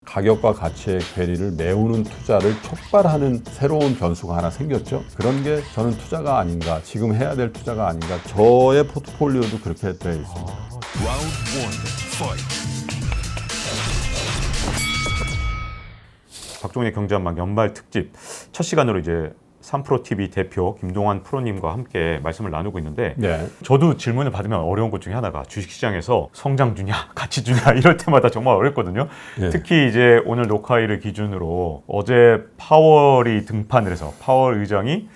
가격과 가치의 괴리를 메우는 투자를 촉발하는 새로운 변수가 하나 생겼죠. 그런 게 저는 투자가 아닌가, 지금 해야 될 투자가 아닌가. 저의 포트폴리오도 그렇게 되어 있습니다. 박종의 경제한방 연말 특집 첫 시간으로 이제 3프로TV 대표 김동환 프로님과 함께 말씀을 나누고 있는데 네. 저도 질문을 받으면 어려운 것 중에 하나가 주식시장에서 성장주냐 가치주냐 이럴 때마다 정말 어렵거든요. 네. 특히 이제 오늘 녹화일을 기준으로 어제 파월이 등판을 해서 파월 의장이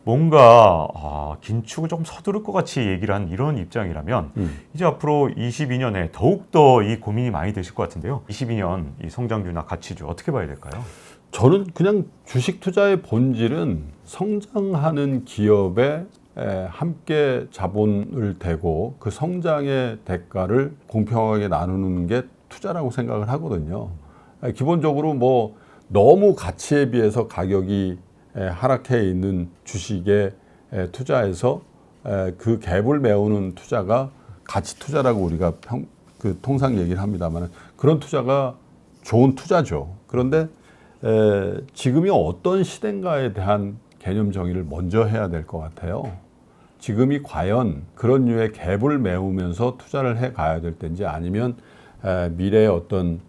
뭔가 긴축을 좀 서두를 것 같이 얘기를 한 이런 입장이라면 이제 앞으로 22년에 더욱더 이 고민이 많이 되실 것 같은데요. 22년 이 성장주나 가치주 어떻게 봐야 될까요? 저는 그냥 주식 투자의 본질은 성장하는 기업에 함께 자본을 대고 그 성장의 대가를 공평하게 나누는 게 투자라고 생각을 하거든요. 기본적으로 뭐 너무 가치에 비해서 가격이 하락해 있는 주식에 투자해서 그 갭을 메우는 투자가 가치 투자라고 우리가 통상 얘기를 합니다만 그런 투자가 좋은 투자죠. 그런데 지금이 어떤 시대인가에 대한 개념 정의를 먼저 해야 될 것 같아요. 지금이 과연 그런 류의 갭을 메우면서 투자를 해 가야 될 때인지 아니면 미래에 어떤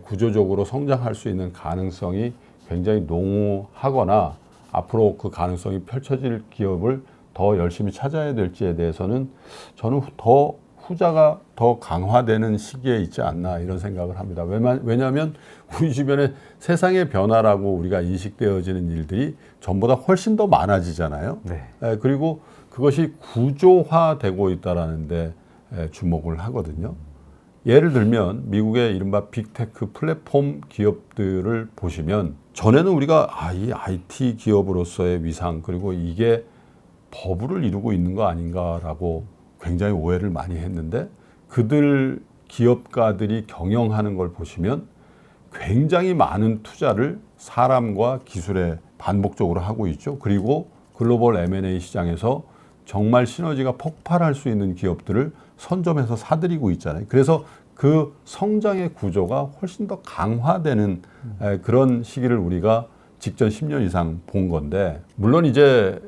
구조적으로 성장할 수 있는 가능성이 굉장히 농후하거나 앞으로 그 가능성이 펼쳐질 기업을 더 열심히 찾아야 될지에 대해서는 저는 더 후자가 더 강화되는 시기에 있지 않나 이런 생각을 합니다. 왜냐하면 우리 주변에 세상의 변화라고 우리가 인식되어지는 일들이 전보다 훨씬 더 많아지잖아요. 네. 그리고 그것이 구조화되고 있다는 데 주목을 하거든요. 예를 들면 미국의 이른바 빅테크 플랫폼 기업들을 보시면 전에는 우리가 이 IT 기업으로서의 위상 그리고 이게 버블을 이루고 있는 거 아닌가라고 굉장히 오해를 많이 했는데 그들 기업가들이 경영하는 걸 보시면 굉장히 많은 투자를 사람과 기술에 반복적으로 하고 있죠. 그리고 글로벌 M&A 시장에서 정말 시너지가 폭발할 수 있는 기업들을 선점해서 사들이고 있잖아요. 그래서 그 성장의 구조가 훨씬 더 강화되는 그런 시기를 우리가 직전 10년 이상 본 건데 물론 이제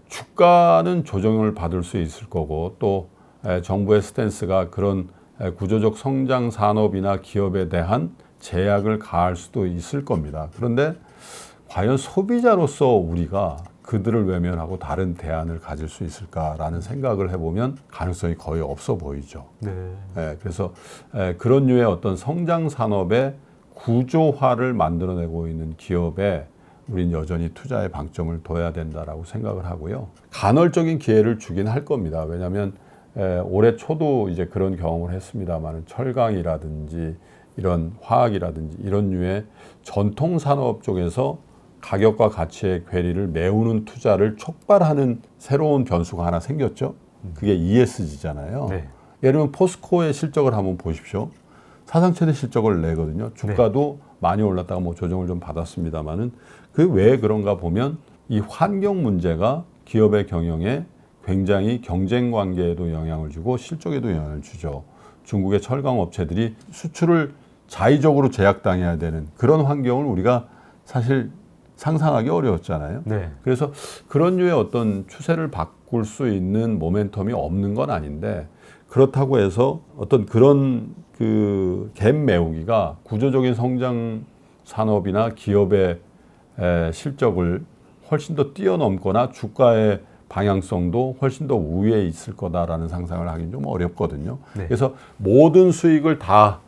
주가는 조정을 받을 수 있을 거고 또 정부의 스탠스가 그런 구조적 성장 산업이나 기업에 대한 제약을 가할 수도 있을 겁니다. 그런데 과연 소비자로서 우리가 그들을 외면하고 다른 대안을 가질 수 있을까라는 생각을 해보면 가능성이 거의 없어 보이죠. 네. 그래서 그런 류의 어떤 성장 산업의 구조화를 만들어내고 있는 기업에 우린 여전히 투자의 방점을 둬야 된다라고 생각을 하고요. 간헐적인 기회를 주긴 할 겁니다. 왜냐하면 올해 초도 이제 그런 경험을 했습니다만 철강이라든지 이런 화학이라든지 이런 류의 전통 산업 쪽에서 가격과 가치의 괴리를 메우는 투자를 촉발하는 새로운 변수가 하나 생겼죠. 그게 ESG잖아요. 네. 예를 들면 포스코의 실적을 한번 보십시오. 사상 최대 실적을 내거든요. 주가도 많이 올랐다가 뭐 조정을 좀 받았습니다만은 그 왜 그런가 보면 이 환경 문제가 기업의 경영에 굉장히 경쟁 관계에도 영향을 주고 실적에도 영향을 주죠. 중국의 철강 업체들이 수출을 자의적으로 제약당해야 되는 그런 환경을 우리가 사실 상상하기 어려웠잖아요. 네. 그래서 그런 류의 어떤 추세를 바꿀 수 있는 모멘텀이 없는 건 아닌데 그렇다고 해서 어떤 그런 그 갭 메우기가 구조적인 성장 산업이나 기업의 실적을 훨씬 더 뛰어넘거나 주가의 방향성도 훨씬 더 우위에 있을 거다라는 상상을 하기는 좀 어렵거든요. 네. 그래서 모든 수익을 다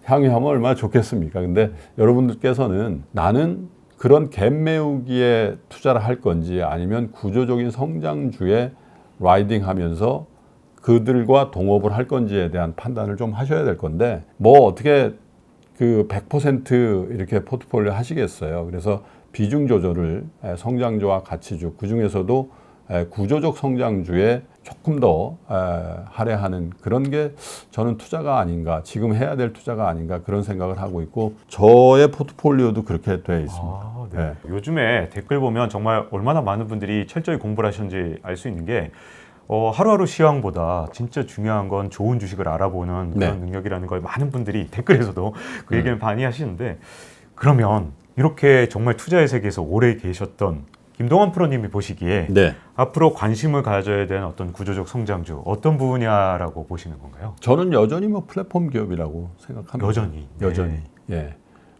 향유하면 얼마나 좋겠습니까? 근데 여러분들께서는 나는 그런 갭 메우기에 투자를 할 건지 아니면 구조적인 성장주에 라이딩하면서 그들과 동업을 할 건지에 대한 판단을 좀 하셔야 될 건데 뭐 어떻게 그 100% 이렇게 포트폴리오 하시겠어요. 그래서 비중 조절을 성장주와 가치주 그중에서도 구조적 성장주에 조금 더 할애하는 그런 게 저는 투자가 아닌가 지금 해야 될 투자가 아닌가 그런 생각을 하고 있고 저의 포트폴리오도 그렇게 되어 있습니다. 네. 요즘에 댓글 보면 정말 얼마나 많은 분들이 철저히 공부를 하셨는지 알 수 있는 게 하루하루 시황보다 진짜 중요한 건 좋은 주식을 알아보는 그런 능력이라는 걸 많은 분들이 댓글에서도 그 얘기를 많이 하시는데, 그러면 이렇게 정말 투자의 세계에서 오래 계셨던 김동완 프로님이 보시기에 앞으로 관심을 가져야 되는 어떤 구조적 성장주 어떤 분야라고 보시는 건가요? 저는 여전히 뭐 플랫폼 기업이라고 생각합니다. 여전히. 예.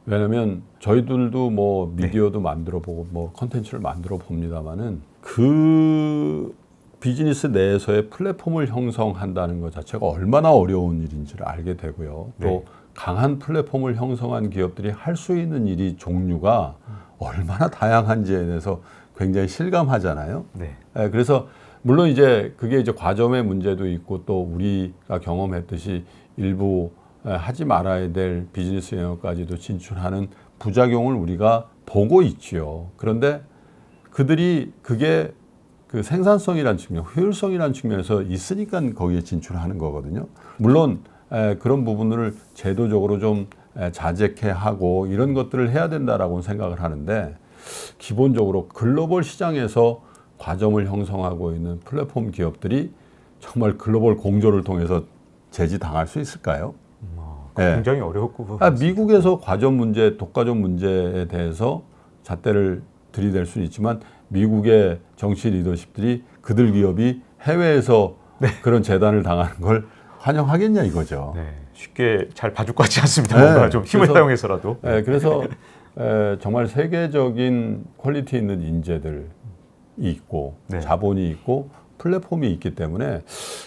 왜냐하면 저희들도 뭐 미디어도 만들어 보고 뭐 컨텐츠를 만들어 봅니다만은 그 비즈니스 내에서의 플랫폼을 형성한다는 것 자체가 얼마나 어려운 일인지를 알게 되고요. 또 강한 플랫폼을 형성한 기업들이 할 수 있는 일이 종류가 얼마나 다양한지에 대해서 굉장히 실감하잖아요. 그래서 물론 이제 그게 이제 과점의 문제도 있고 또 우리가 경험했듯이 일부 하지 말아야 될 비즈니스 영역까지도 진출하는 부작용을 우리가 보고 있지요. 그런데 그들이 그게 그 생산성이라는 측면, 효율성이라는 측면에서 있으니까 거기에 진출하는 거거든요. 물론 그런 부분을 제도적으로 좀 자제케 하고 이런 것들을 해야 된다라고 생각을 하는데, 기본적으로 글로벌 시장에서 과점을 형성하고 있는 플랫폼 기업들이 정말 글로벌 공조를 통해서 제지당할 수 있을까요? 굉장히 어려웠고. 미국에서 과점 문제, 독과점 문제에 대해서 잣대를 들이댈 수는 있지만 미국의 정치 리더십들이 그들 기업이 해외에서 그런 재단을 당하는 걸 환영하겠냐 이거죠. 쉽게 잘 봐줄 것 같지 않습니다. 뭔가 좀 힘을 사용해서라도. 그래서 정말 세계적인 퀄리티 있는 인재들이 있고 자본이 있고 플랫폼이 있기 때문에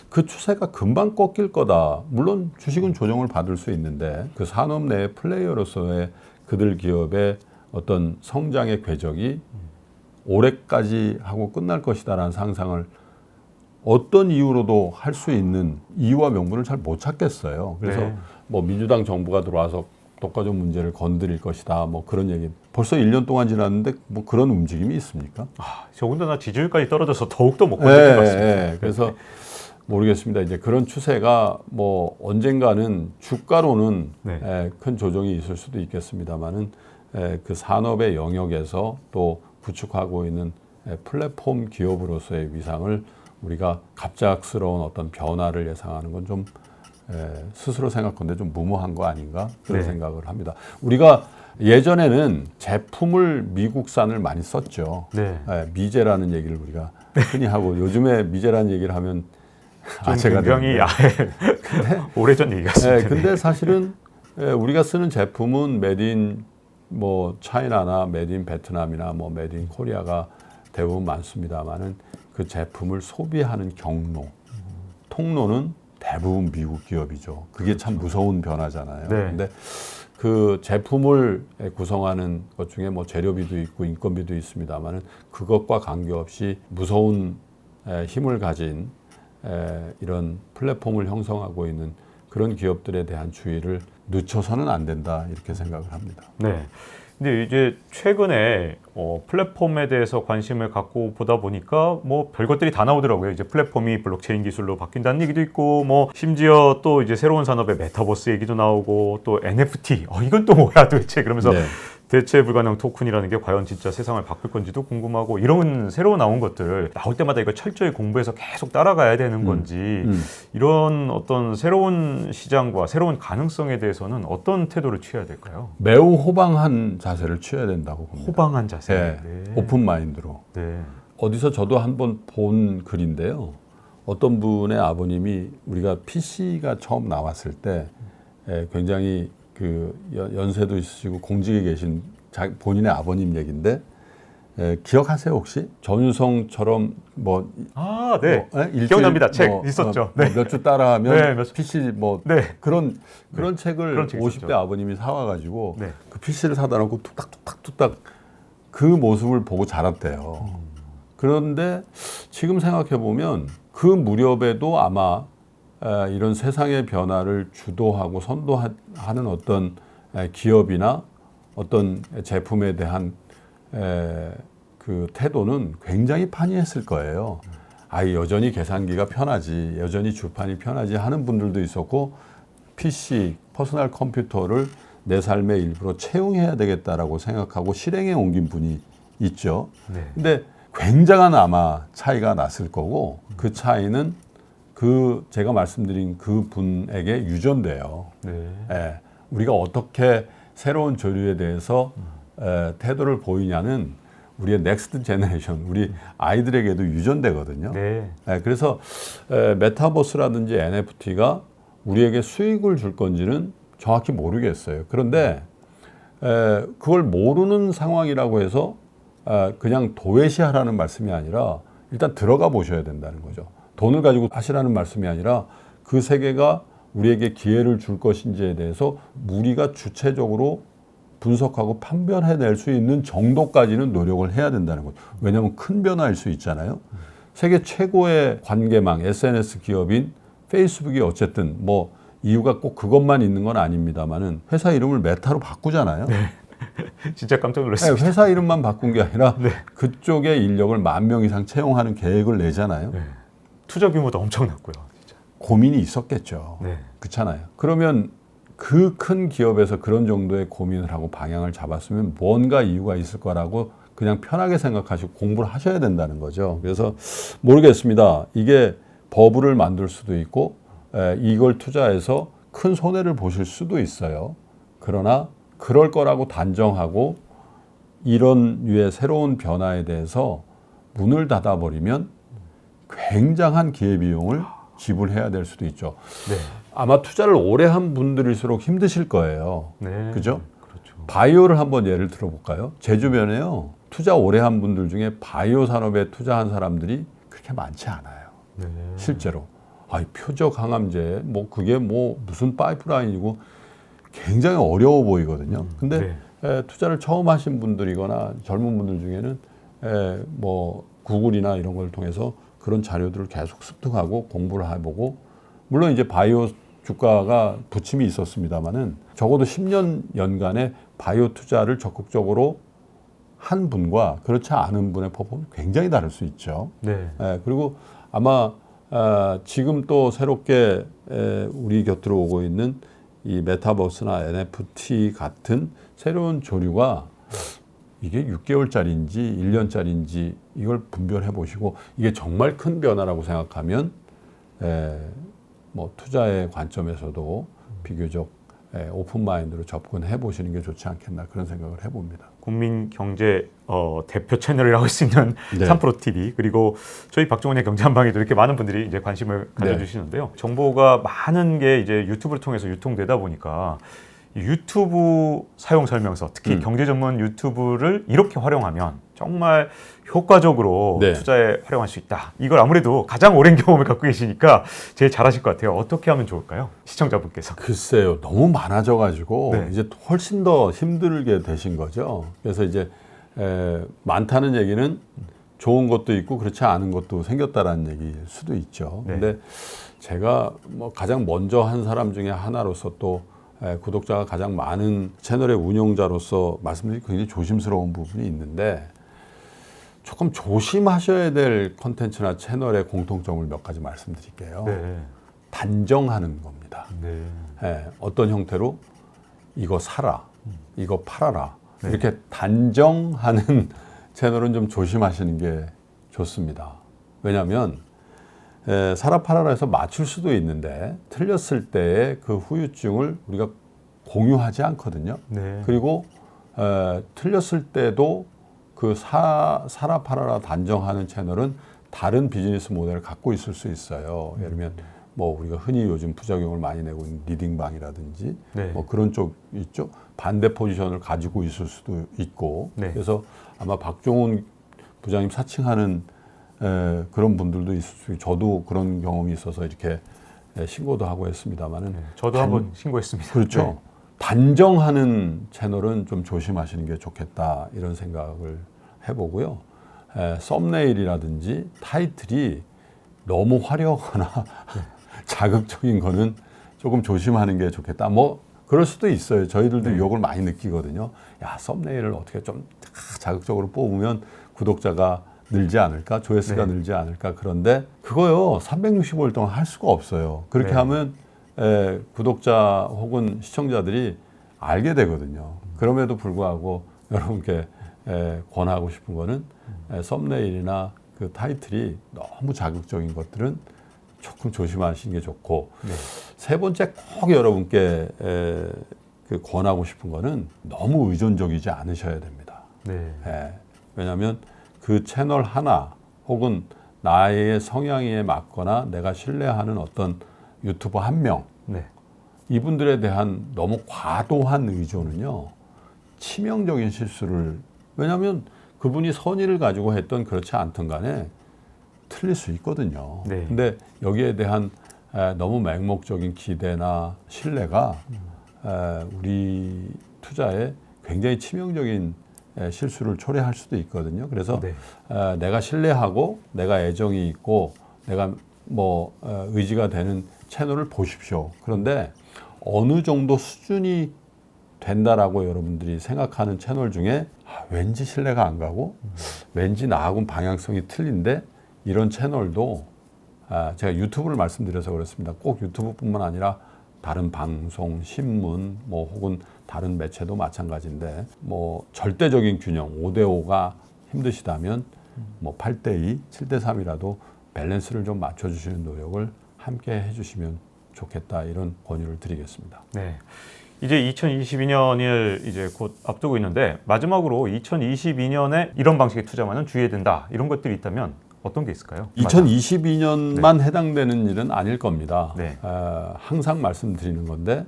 그 추세가 금방 꺾일 거다. 물론 주식은 조정을 받을 수 있는데 그 산업 내의 플레이어로서의 그들 기업의 어떤 성장의 궤적이 올해까지 하고 끝날 것이다라는 상상을 어떤 이유로도 할 수 있는 이유와 명분을 잘 못 찾겠어요. 그래서 뭐 민주당 정부가 들어와서 독과점 문제를 건드릴 것이다. 뭐 그런 얘기. 벌써 1년 동안 지났는데 뭐 그런 움직임이 있습니까? 더군다나 지지율까지 떨어져서 더욱더 못 건드릴 것 같습니다. 그래서 모르겠습니다. 이제 그런 추세가 뭐 언젠가는 주가로는 큰 조정이 있을 수도 있겠습니다만은 그 산업의 영역에서 또 구축하고 있는 플랫폼 기업으로서의 위상을 우리가 갑작스러운 어떤 변화를 예상하는 건 좀 스스로 생각하는데 좀 무모한 거 아닌가 그런 생각을 합니다. 우리가 예전에는 제품을 미국산을 많이 썼죠. 미제라는 얘기를 우리가 흔히 하고 요즘에 미제라는 얘기를 하면 제가 굉장히 오래전 얘기 같습니다. 근데 사실은 우리가 쓰는 제품은 메드인 뭐 차이나나 메드인 베트남이나 뭐 메드인 코리아가 대부분 많습니다만은 그 제품을 소비하는 경로, 통로는 대부분 미국 기업이죠. 그게 참 무서운 변화잖아요. 근데 그 제품을 구성하는 것 중에 뭐 재료비도 있고 인건비도 있습니다만은 그것과 관계없이 무서운 힘을 가진 이런 플랫폼을 형성하고 있는 그런 기업들에 대한 주의를 늦춰서는 안 된다 이렇게 생각을 합니다. 근데 이제 최근에 플랫폼에 대해서 관심을 갖고 보다 보니까 뭐 별것들이 다 나오더라고요. 이제 플랫폼이 블록체인 기술로 바뀐다는 얘기도 있고, 뭐 심지어 또 이제 새로운 산업의 메타버스 얘기도 나오고, 또 NFT 이건 또 뭐야 도대체, 그러면서 대체 불가능 토큰이라는 게 과연 진짜 세상을 바꿀 건지도 궁금하고, 이런 새로 나온 것들 나올 때마다 이거 철저히 공부해서 계속 따라가야 되는 건지, 이런 어떤 새로운 시장과 새로운 가능성에 대해서는 어떤 태도를 취해야 될까요? 매우 호방한 자세를 취해야 된다고 봅니다. 호방한 자세. 오픈 마인드로. 어디서 저도 한번 본 글인데요. 어떤 분의 아버님이 우리가 PC가 처음 나왔을 때 굉장히 그 연세도 있으시고 공직에 계신 본인의 아버님 얘기인데 기억하세요 혹시? 전유성처럼 뭐 기억납니다. 책 있었죠. 몇 주 따라하면 PC 뭐 그런 책을 50대 있었죠. 아버님이 사와가지고 그 PC를 사다 놓고 뚝딱뚝딱 그 모습을 보고 자랐대요. 그런데 지금 생각해 보면 그 무렵에도 아마 이런 세상의 변화를 주도하고 선도하는 어떤 기업이나 어떤 제품에 대한 그 태도는 굉장히 판이했을 거예요. 여전히 계산기가 편하지, 여전히 주판이 편하지 하는 분들도 있었고, PC, 퍼스널 컴퓨터를 내 삶의 일부로 채용해야 되겠다라고 생각하고 실행에 옮긴 분이 있죠. 근데 굉장한 아마 차이가 났을 거고 그 차이는 그 제가 말씀드린 그 분에게 유전돼요. 네. 예, 우리가 어떻게 새로운 조류에 대해서 태도를 보이냐는 우리의 넥스트 제너레이션, 우리 아이들에게도 유전되거든요. 네. 예, 그래서 메타버스라든지 NFT가 우리에게 수익을 줄 건지는 정확히 모르겠어요. 그런데 그걸 모르는 상황이라고 해서 그냥 도외시하라는 말씀이 아니라 일단 들어가 보셔야 된다는 거죠. 돈을 가지고 하시라는 말씀이 아니라 그 세계가 우리에게 기회를 줄 것인지에 대해서 우리가 주체적으로 분석하고 판별해낼 수 있는 정도까지는 노력을 해야 된다는 거죠. 왜냐하면 큰 변화일 수 있잖아요. 세계 최고의 관계망, SNS 기업인 페이스북이 어쨌든 뭐 이유가 꼭 그것만 있는 건 아닙니다만은 회사 이름을 메타로 바꾸잖아요. 네. 진짜 깜짝 놀랐습니다. 네, 회사 이름만 바꾼 게 아니라 그쪽의 인력을 10,000명 이상 채용하는 계획을 내잖아요. 네. 투자 규모도 엄청났고요. 진짜. 고민이 있었겠죠. 네. 그렇잖아요. 그러면 그 큰 기업에서 그런 정도의 고민을 하고 방향을 잡았으면 뭔가 이유가 있을 거라고 그냥 편하게 생각하시고 공부를 하셔야 된다는 거죠. 그래서 모르겠습니다. 이게 버블을 만들 수도 있고 이걸 투자해서 큰 손해를 보실 수도 있어요. 그러나 그럴 거라고 단정하고 이런 류의 새로운 변화에 대해서 문을 닫아버리면 굉장한 기회비용을 지불해야 될 수도 있죠. 네. 아마 투자를 오래 한 분들일수록 힘드실 거예요. 네. 그죠? 그렇죠. 바이오를 한번 예를 들어볼까요? 제 주변에요. 투자 오래 한 분들 중에 바이오 산업에 투자한 사람들이 그렇게 많지 않아요. 네. 실제로. 표적 항암제, 뭐 그게 뭐 무슨 파이프라인이고 굉장히 어려워 보이거든요. 근데 투자를 처음 하신 분들이거나 젊은 분들 중에는 뭐 구글이나 이런 걸 통해서 그런 자료들을 계속 습득하고 공부를 해보고 물론 이제 바이오 주가가 부침이 있었습니다만은 적어도 10년 연간의 바이오 투자를 적극적으로 한 분과 그렇지 않은 분의 퍼포먼스 굉장히 다를 수 있죠. 네. 그리고 아마 지금 또 새롭게 우리 곁으로 오고 있는 이 메타버스나 NFT 같은 새로운 조류가 이게 6개월짜리인지 1년짜리인지 이걸 분별해 보시고 이게 정말 큰 변화라고 생각하면 뭐 투자의 관점에서도 비교적 오픈 마인드로 접근해 보시는 게 좋지 않겠나 그런 생각을 해봅니다. 국민 경제 대표 채널이라고 할 수 있는 네. 3프로 TV 그리고 저희 박종원의 경제 한방에도 이렇게 많은 분들이 이제 관심을 가져주시는데요. 정보가 많은 게 이제 유튜브를 통해서 유통되다 보니까 이 유튜브 사용 설명서, 특히 경제 전문 유튜브를 이렇게 활용하면 정말 효과적으로 투자에 활용할 수 있다. 이걸 아무래도 가장 오랜 경험을 갖고 계시니까 제일 잘하실 것 같아요. 어떻게 하면 좋을까요? 시청자분께서. 글쎄요. 너무 많아져가지고 이제 훨씬 더 힘들게 되신 거죠. 그래서 이제 많다는 얘기는 좋은 것도 있고 그렇지 않은 것도 생겼다라는 얘기일 수도 있죠. 근데 제가 뭐 가장 먼저 한 사람 중에 하나로서 또 구독자가 가장 많은 채널의 운영자로서 말씀드리기 굉장히 조심스러운 부분이 있는데 조금 조심하셔야 될 콘텐츠나 채널의 공통점을 몇 가지 말씀드릴게요. 단정하는 겁니다. 어떤 형태로 이거 사라, 이거 팔아라 이렇게 단정하는 채널은 좀 조심하시는 게 좋습니다. 왜냐하면 사라 팔아라 해서 맞출 수도 있는데 틀렸을 때의 그 후유증을 우리가 공유하지 않거든요. 그리고 틀렸을 때도 그 사라 팔아라 단정하는 채널은 다른 비즈니스 모델을 갖고 있을 수 있어요. 예를 들면 뭐 우리가 흔히 요즘 부작용을 많이 내고 있는 리딩방이라든지 뭐 그런 쪽 있죠. 반대 포지션을 가지고 있을 수도 있고 그래서 아마 박종훈 부장님 사칭하는 그런 분들도 있을 수 있고 저도 그런 경험이 있어서 이렇게 신고도 하고 했습니다만은 저도 한번 신고했습니다. 그렇죠. 단정하는 채널은 좀 조심하시는 게 좋겠다 이런 생각을 해보고요. 썸네일이라든지 타이틀이 너무 화려하거나 자극적인 거는 조금 조심하는 게 좋겠다. 뭐 그럴 수도 있어요. 저희들도 유혹을 많이 느끼거든요. 야, 썸네일을 어떻게 좀 자극적으로 뽑으면 구독자가 늘지 않을까? 조회수가 늘지 않을까? 그런데 그거요. 365일 동안 할 수가 없어요. 그렇게 하면 구독자 혹은 시청자들이 알게 되거든요. 그럼에도 불구하고 여러분께 권하고 싶은 거는 썸네일이나 그 타이틀이 너무 자극적인 것들은 조금 조심하시는 게 좋고 네. 세 번째 꼭 여러분께 그 권하고 싶은 거는 너무 의존적이지 않으셔야 됩니다. 네. 왜냐하면 그 채널 하나 혹은 나의 성향에 맞거나 내가 신뢰하는 어떤 유튜버 한 명 네. 이분들에 대한 너무 과도한 의존은요 치명적인 실수를 왜냐하면 그분이 선의를 가지고 했던 그렇지 않든 간에 틀릴 수 있거든요. 네. 근데 여기에 대한 너무 맹목적인 기대나 신뢰가 우리 투자에 굉장히 치명적인 실수를 초래할 수도 있거든요. 그래서 네. 내가 신뢰하고 내가 애정이 있고 내가 의지가 되는 채널을 보십시오. 그런데 어느 정도 수준이 된다라고 여러분들이 생각하는 채널 중에 왠지 신뢰가 안 가고 왠지 나하고는 방향성이 틀린데 이런 채널도 제가 유튜브를 말씀드려서 그렇습니다. 꼭 유튜브뿐만 아니라 다른 방송, 신문 혹은 다른 매체도 마찬가지인데 절대적인 균형 5대5가 힘드시다면 8대2, 7대3이라도 밸런스를 좀 맞춰주시는 노력을 함께 해주시면 좋겠다 이런 권유를 드리겠습니다. 네. 이제 2022년을 이제 곧 앞두고 있는데 마지막으로 2022년에 이런 방식의 투자만은 주의해야 된다 이런 것들이 있다면 어떤 게 있을까요? 2022년만 해당되는 일은 아닐 겁니다. 네. 항상 말씀드리는 건데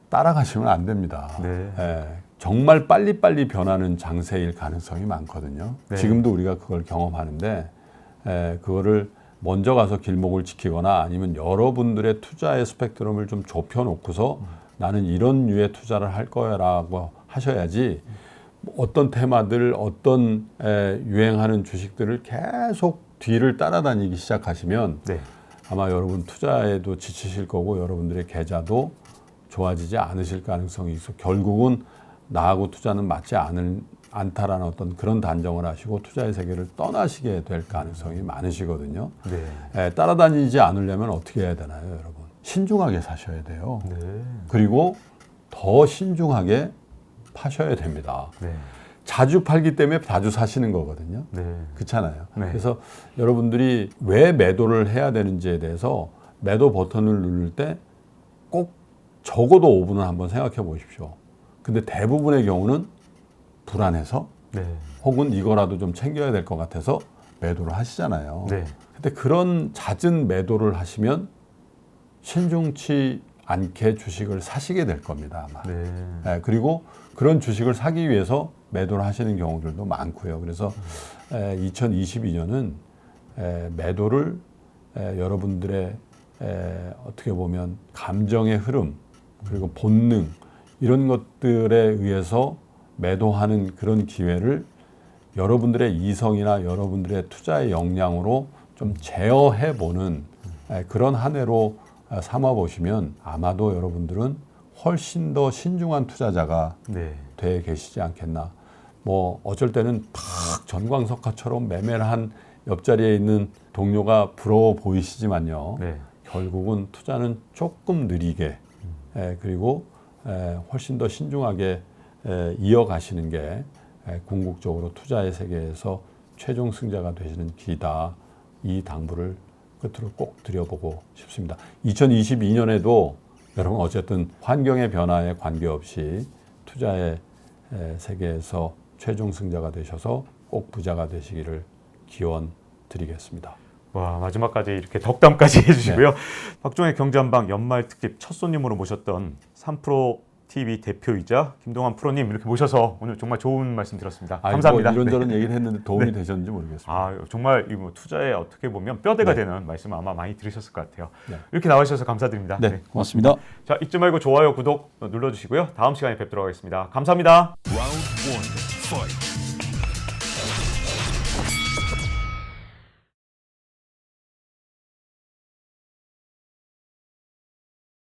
따라가시면 안 됩니다. 네. 정말 빨리빨리 변하는 장세일 가능성이 많거든요. 네. 지금도 우리가 그걸 경험하는데 그거를 먼저 가서 길목을 지키거나 아니면 여러분들의 투자의 스펙트럼을 좀 좁혀놓고서 나는 이런 류의 투자를 할 거야라고 하셔야지 어떤 테마들, 어떤 유행하는 주식들을 계속 뒤를 따라다니기 시작하시면 네. 아마 여러분 투자에도 지치실 거고 여러분들의 계좌도 좋아지지 않으실 가능성이 있어 결국은 나하고 투자는 맞지 않다라는 어떤 그런 단정을 하시고 투자의 세계를 떠나시게 될 가능성이 많으시거든요. 네. 따라다니지 않으려면 어떻게 해야 되나요, 여러분? 신중하게 사셔야 돼요. 네. 그리고 더 신중하게 파셔야 됩니다. 네. 자주 팔기 때문에 자주 사시는 거거든요. 네. 그렇잖아요. 네. 그래서 여러분들이 왜 매도를 해야 되는지에 대해서 매도 버튼을 누를 때 꼭 적어도 5분은 한번 생각해 보십시오. 근데 대부분의 경우는 불안해서 네. 혹은 이거라도 좀 챙겨야 될 것 같아서 매도를 하시잖아요. 네. 근데 그런 잦은 매도를 하시면 신중치 않게 주식을 사시게 될 겁니다, 아마. 네. 그리고 그런 주식을 사기 위해서 매도를 하시는 경우들도 많고요. 그래서 2022년은 매도를 여러분들의 어떻게 보면 감정의 흐름 그리고 본능 이런 것들에 의해서 매도하는 그런 기회를 여러분들의 이성이나 여러분들의 투자의 역량으로 좀 제어해보는 그런 한 해로 삼아보시면 아마도 여러분들은 훨씬 더 신중한 투자자가 네. 돼 계시지 않겠나. 어쩔 때는 탁 전광석화처럼 매매를 한 옆자리에 있는 동료가 부러워 보이시지만요. 네. 결국은 투자는 조금 느리게 그리고 훨씬 더 신중하게 이어가시는 게 궁극적으로 투자의 세계에서 최종 승자가 되시는 길이다. 이 당부를 끝으로 꼭 드려보고 싶습니다. 2022년에도 여러분 어쨌든 환경의 변화에 관계없이 투자의 세계에서 최종 승자가 되셔서 꼭 부자가 되시기를 기원 드리겠습니다. 와, 마지막까지 이렇게 덕담까지 해주시고요. 네. 박종의 경제한방 연말 특집 첫 손님으로 모셨던 3프로 TV 대표이자 김동환 프로님 이렇게 모셔서 오늘 정말 좋은 말씀 들었습니다. 감사합니다. 이런저런 얘기를 했는데 도움이 되셨는지 모르겠습니다. 정말 이 투자에 어떻게 보면 뼈대가 네. 되는 말씀 아마 많이 들으셨을 것 같아요. 네. 이렇게 나와주셔서 감사드립니다. 네, 고맙습니다. 자, 잊지 말고 좋아요, 구독 눌러주시고요. 다음 시간에 뵙도록 하겠습니다. 감사합니다. Round one, fight.